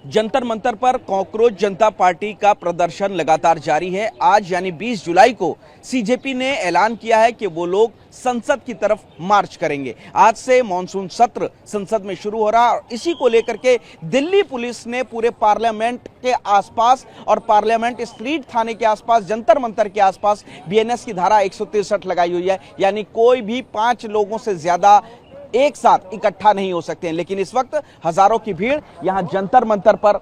जंतर मंतर पर कॉकरोच जनता पार्टी का प्रदर्शन लगातार जारी है। आज यानी 20 जुलाई को सीजेपी ने ऐलान किया है कि वो लोग संसद की तरफ मार्च करेंगे। आज से मॉनसून सत्र संसद में शुरू हो रहा है और इसी को लेकर के दिल्ली पुलिस ने पूरे पार्लियामेंट के आसपास और पार्लियामेंट स्ट्रीट थाने के आसपास, जंतर मंतर के आसपास बीएनएस की धारा 163 लगाई हुई है। यानी कोई भी 5 लोगों से ज्यादा एक साथ इकट्ठा नहीं हो सकते हैं। लेकिन इस वक्त हजारों की भीड़ यहां जंतर मंतर पर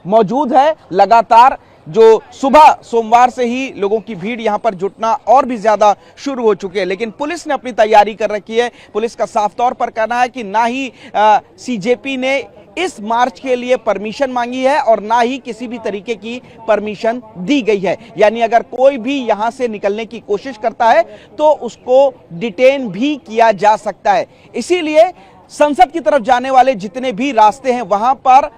मौजूद है। लगातार जो सुबह सोमवार से ही लोगों की भीड़ यहां पर जुटना और भी ज्यादा शुरू हो चुके हैं। लेकिन पुलिस ने अपनी तैयारी कर रखी है। पुलिस का साफ तौर पर कहना है कि ना ही सीजेपी ने इस मार्च के लिए परमिशन मांगी है और ना ही किसी भी तरीके की परमिशन दी गई है। यानी अगर कोई भी यहां से निकलने की कोशिश करता है तो उसको डिटेन भी किया जा सकता है। इसीलिए संसद की तरफ जाने वाले जितने भी रास्ते हैं वहां पर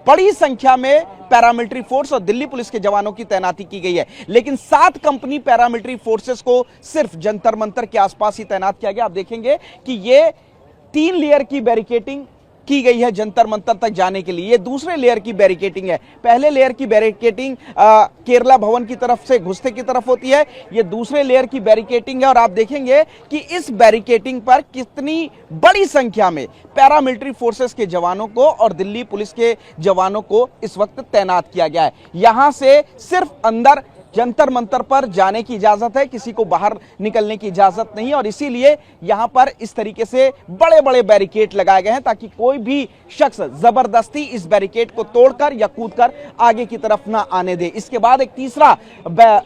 बड़ी संख्या में पैरामिलिट्री फोर्स और दिल्ली पुलिस के जवानों की तैनाती की गई है। लेकिन 7 कंपनी पैरामिलिट्री फोर्सेस को सिर्फ जंतर मंतर के आसपास ही तैनात किया गया। आप देखेंगे कि ये 3 लेयर की बैरिकेडिंग की गई है जंतर मंतर तक जाने के लिए। ये दूसरे लेयर की बैरिकेडिंग है। पहले लेयर की बैरिकेडिंग केरला भवन की तरफ से घुसते की तरफ होती है। ये दूसरे लेयर की बैरिकेडिंग है और आप देखेंगे कि इस बैरिकेडिंग पर कितनी बड़ी संख्या में पैरामिलिट्री फोर्सेस के जवानों को और दिल्ली पुलिस के जवानों को इस वक्त तैनात किया गया है। यहां से सिर्फ अंदर जंतर मंतर पर जाने की इजाजत है, किसी को बाहर निकलने की इजाजत नहीं। और इसीलिए यहां पर इस तरीके से बड़े बड़े बैरिकेड लगाए गए हैं ताकि कोई भी शख्स जबरदस्ती इस बैरिकेड को तोड़कर या कूदकर आगे की तरफ ना आने दे। इसके बाद एक तीसरा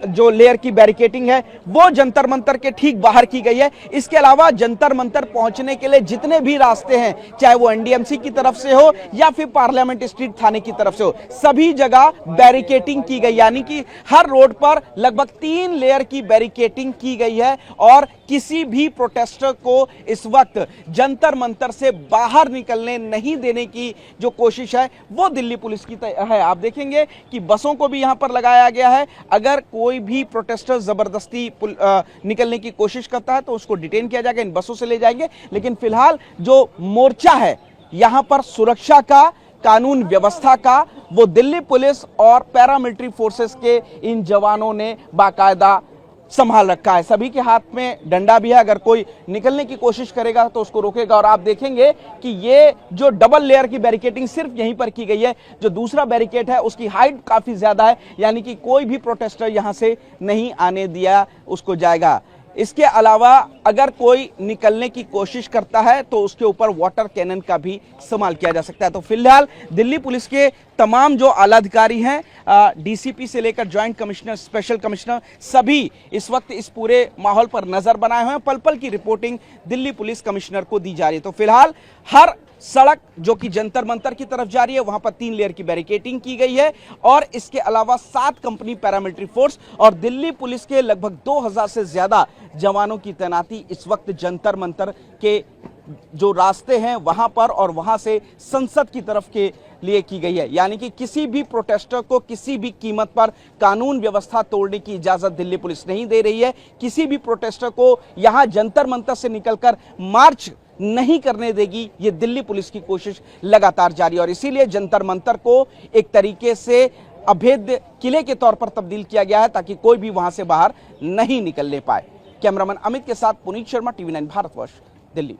जो लेयर की बैरिकेडिंग है वो जंतर मंतर के ठीक बाहर की गई है। इसके अलावा जंतर मंतर पहुंचने के लिए जितने भी रास्ते हैं, चाहे वो एनडीएमसी की तरफ से हो या फिर पार्लियामेंट स्ट्रीट थाने की तरफ से हो, सभी जगह बैरिकेडिंग की गई। यानी कि हर रोड पर लगभग 3 लेयर की बैरिकेडिंग की गई है और किसी भी प्रोटेस्टर को इस वक्त जंतर मंतर से बाहर निकलने नहीं देने की जो कोशिश है वो दिल्ली पुलिस की है। आप देखेंगे कि बसों को भी यहां पर लगाया गया है। अगर कोई भी प्रोटेस्टर जबरदस्ती निकलने की कोशिश करता है तो उसको डिटेन किया जाएगा, इन बसों से ले जाएंगे। लेकिन फिलहाल जो मोर्चा है यहां पर सुरक्षा का, कानून व्यवस्था का, वो दिल्ली पुलिस और पैरामिलिट्री फोर्सेस के इन जवानों ने बाकायदा संभाल रखा है। सभी के हाथ में डंडा भी है। अगर कोई निकलने की कोशिश करेगा तो उसको रोकेगा। और आप देखेंगे कि ये जो डबल लेयर की बैरिकेडिंग सिर्फ यहीं पर की गई है। जो दूसरा बैरिकेड है उसकी हाइट काफी ज्यादा है, यानी कि कोई भी प्रोटेस्टर यहां से नहीं आने दिया उसको जाएगा। इसके अलावा अगर कोई निकलने की कोशिश करता है तो उसके ऊपर वाटर कैनन का भी इस्तेमाल किया जा सकता है। तो फिलहाल दिल्ली पुलिस के तमाम जो आला अधिकारी हैं, डीसीपी से लेकर जॉइंट कमिश्नर, स्पेशल कमिश्नर, सभी इस वक्त इस पूरे माहौल पर नजर बनाए हुए हैं। पल पल की रिपोर्टिंग दिल्ली पुलिस कमिश्नर को दी जा रही है। तो फिलहाल हर सड़क जो कि जंतर मंतर की तरफ जा रही है वहां पर 3 लेयर की बैरिकेडिंग की गई है और इसके अलावा 7 कंपनी पैरामिलिट्री फोर्स और दिल्ली पुलिस के लगभग 2000 से ज्यादा जवानों की तैनाती इस वक्त जंतर मंतर के जो रास्ते हैं वहां पर और वहां से संसद की तरफ के लिए की गई है। यानी कि किसी भी प्रोटेस्टर को किसी भी कीमत पर कानून व्यवस्था तोड़ने की इजाजत दिल्ली पुलिस नहीं दे रही है। किसी भी प्रोटेस्टर को यहां जंतर मंतर से निकलकर मार्च नहीं करने देगी। ये दिल्ली पुलिस की कोशिश लगातार जारी है और इसीलिए जंतर मंतर को एक तरीके से अभेद्य किले के तौर पर तब्दील किया गया है ताकि कोई भी वहां से बाहर नहीं निकलने पाए। कैमरामैन अमित के साथ पुनीत शर्मा, टीवी 9 भारतवर्ष, दिल्ली।